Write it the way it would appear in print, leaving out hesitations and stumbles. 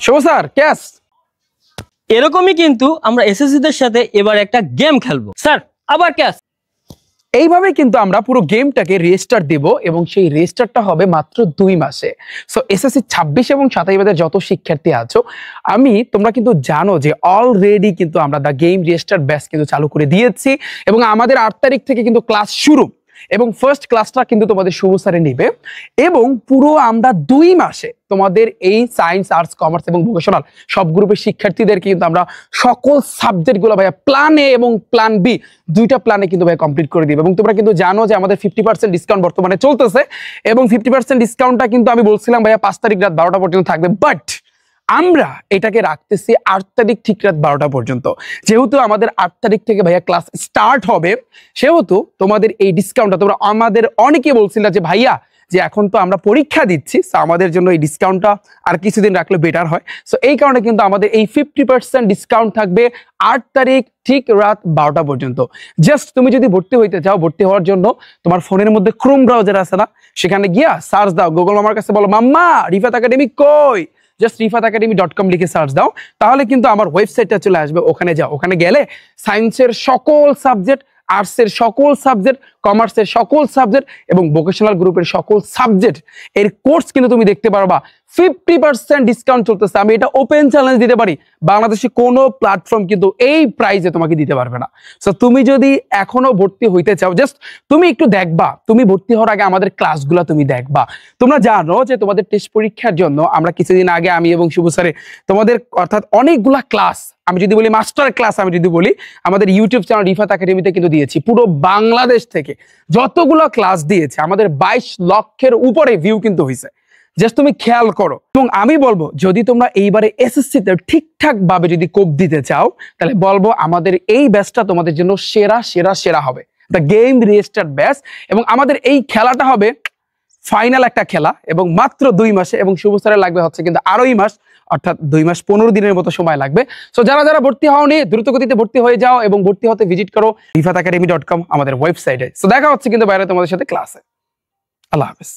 শুভ sir cash এরকমই কিন্তু আমরা এসএসসিদের সাথে এবার একটা গেম খেলবো। স্যার আবার ক্যাশ। এইভাবে কিন্তু আমরা পুরো গেমটাকে রেজিস্টার দেব এবং সেই রেজিস্টারটা হবে মাত্র 2 মাসে। সো এসএসসি 26 এবং 27 যাদের যত শিক্ষার্থী আছো, তোমরা কিন্তু জানো যে অলরেডি কিন্তু আমরা দা গেম রেজিস্টার ব্যাচ কিন্তু চালু করে দিয়েছি এবং আমাদের 8 তারিখ থেকে কিন্তু ক্লাস শুরু এবং ফার্স্ট ক্লাসটা কিন্তু তোমাদের শুভ স্যারে নেবে এবং পুরো আমরা 2 মাসে তোমাদের এই সায়েন্স, আর্টস, কমার্স এবং ভোকেশনাল সব গ্রুপের শিক্ষার্থীদেরকে কিন্তু আমরা সকল সাবজেক্টগুলো ভাইয়া প্ল্যান এ এবং প্ল্যান বি দুইটা প্ল্যানে কিন্তু ভাই কমপ্লিট করে দিব। এবং তোমরা কিন্তু জানো যে আমাদের 50% ডিসকাউন্ট বর্তমানে চলতেছে এবং 50% ডিসকাউন্টটা কিন্তু আমি বলছিলাম ভাইয়া 5 তারিখ রাত 12টা পর্যন্ত থাকবে, বাট আমরা এটাকে রাখতেছি 8 তারিখ ঠিক রাত 12টা পর্যন্ত। যেহেতু আমাদের 8 তারিখ থেকে ভাইয়া ক্লাস স্টার্ট হবে, সেহেতু তোমাদের এই ডিসকাউন্টটা, তোমরা আমাদের অনেকে বলছিল যে ভাইয়া যে এখন তো আমরা পরীক্ষা দিচ্ছি, সো আমাদের জন্য এই ডিসকাউন্টটা আর কিছুদিন রাখলে বেটার হয়। সো এই কারণে কিন্তু আমাদের এই 50% ডিসকাউন্ট থাকবে 8 তারিখ ঠিক রাত 12টা পর্যন্ত। জাস্ট তুমি যদি ভর্তি হইতে চাও, ভর্তি হওয়ার জন্য তোমার ফোনের মধ্যে ক্রোম ব্রাউজার আছে না, সেখানে গিয়া সার্চ দাও, গুগল মামার কাছে বলো মাম্মা রিফাত একাডেমি কই, জাস্ট rifatacademy.com লিখে সার্চ দাও, তাহলে কিন্তু আমার ওয়েবসাইটটা চলে আসবে। ওখানে যাও, ওখানে গেলে সায়েন্সের সকল সাবজেক্ট, আর্টসের সকল সাবজেক্ট, কমার্সের সকল সাবজেক্ট এবং ভোকেশনাল গ্রুপের সকল সাবজেক্ট এর কোর্স কিন্তু তুমি দেখতে পারবা। 50% ডিসকাউন্ট চলতেছে। আমি এটা ওপেন চ্যালেঞ্জ দিতে পারি, বাংলাদেশে কোনো প্ল্যাটফর্ম কিন্তু এই প্রাইসে তোমাকে দিতে পারবে না। সো তুমি যদি এখনো ভর্তি হইতে চাও, জাস্ট তুমি একটু দেখবা, তুমি ভর্তি হওয়ার আগে আমাদের ক্লাসগুলো তুমি দেখবা। তোমরা জানো যে তোমাদের টেস্ট পরীক্ষার জন্য আমরা কিছুদিন আগে আমি এবং শুভ স্যারে তোমাদের অর্থাৎ অনেকগুলা ক্লাস, আমি যদি বলি মাস্টার ক্লাস, আমি যদি বলি আমাদের ইউটিউব চ্যানেল রিফাত একাডেমিতে কিন্তু দিয়েছি। পুরো বাংলাদেশ থেকে যতগুলো ক্লাস দিয়েছে, আমাদের 22 লক্ষের উপরে ভিউ কিন্তু হয়েছে। জাস্ট তুমি খেয়াল করো। এবং আমি বলবো যদি তোমরা এইবারে এসএসসিতে ঠিকঠাক ভাবে যদি কোপ দিতে চাও, তাহলে বলবো আমাদের এই ব্যাচটা তোমাদের জন্য সেরা সেরা সেরা হবে, দ্য গেম রেজিস্টার ব্যাচ। এবং আমাদের এই খেলাটা হবে ফাইনাল একটা খেলা এবং মাত্র 2 মাসে, এবং শুভ স্যারের লাগবে হচ্ছে কিন্তু আরোই মাস, অর্থাৎ 2 মাস 15 দিনের মতো সময় লাগবে। সো যারা যারা ভর্তি হওনি দ্রুত গতিতে ভর্তি হয়ে যাও এবং ভর্তি হতে ভিজিট করো rifatacademy.com আমাদের ওয়েবসাইটে। সো দেখা হচ্ছে কিন্তু বাইরে তোমাদের সাথে ক্লাসে। আল্লাহ হাফেজ।